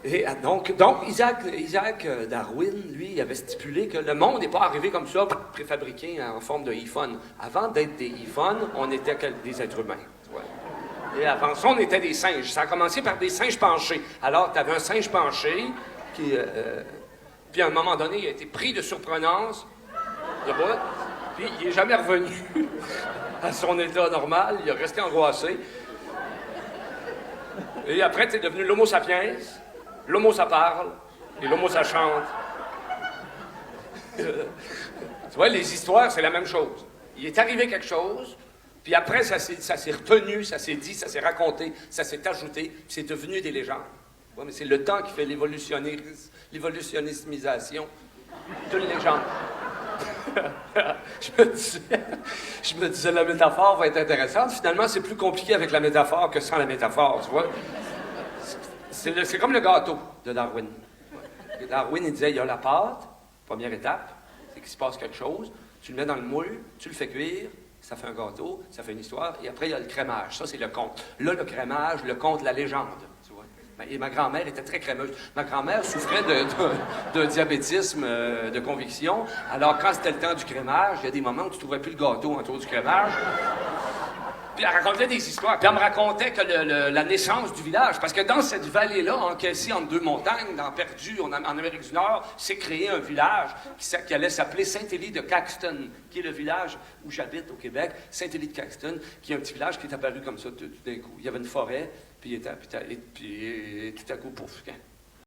Et donc Isaac Darwin, lui, il avait stipulé que le monde n'est pas arrivé comme ça, préfabriqué en forme de iPhone. Avant d'être des iPhones, on était des êtres humains. Et avant ça, on était des singes. Ça a commencé par des singes penchés. Alors, tu avais un singe penché qui... puis à un moment donné, il a été pris de surprenance, de bout, puis il n'est jamais revenu à son état normal. Il est resté angoissé. Et après, tu es devenu l'homo sapiens. L'homo, ça parle, et l'homo, ça chante. Tu vois, les histoires, c'est la même chose. Il est arrivé quelque chose, puis après, ça s'est retenu, ça s'est dit, ça s'est raconté, ça s'est ajouté, puis c'est devenu des légendes. Ouais, mais c'est le temps qui fait l'évolutionnismisation d'une légende. je me disais, la métaphore va être intéressante. Finalement, c'est plus compliqué avec la métaphore que sans la métaphore, tu vois. C'est comme le gâteau de Darwin. Et Darwin, il disait, il y a la pâte, première étape, c'est qu'il se passe quelque chose, tu le mets dans le moule, tu le fais cuire, ça fait un gâteau, ça fait une histoire, et après, il y a le crémage. Ça, c'est le conte. Là, le crémage, le conte, la légende. Tu vois. Et ma grand-mère était très crémeuse. Ma grand-mère souffrait de diabétisme de conviction. Alors, quand c'était le temps du crémage, il y a des moments où tu ne trouvais plus le gâteau autour du crémage. Puis elle racontait des histoires. Puis elle me racontait que la naissance du village, parce que dans cette vallée-là, encaissée entre deux montagnes, perdu en Amérique du Nord, s'est créé un village qui allait s'appeler Saint-Élie de Caxton, qui est le village où j'habite au Québec, Saint-Élie de Caxton, qui est un petit village qui est apparu comme ça tout d'un coup. Il y avait une forêt, puis tout à coup, pouf,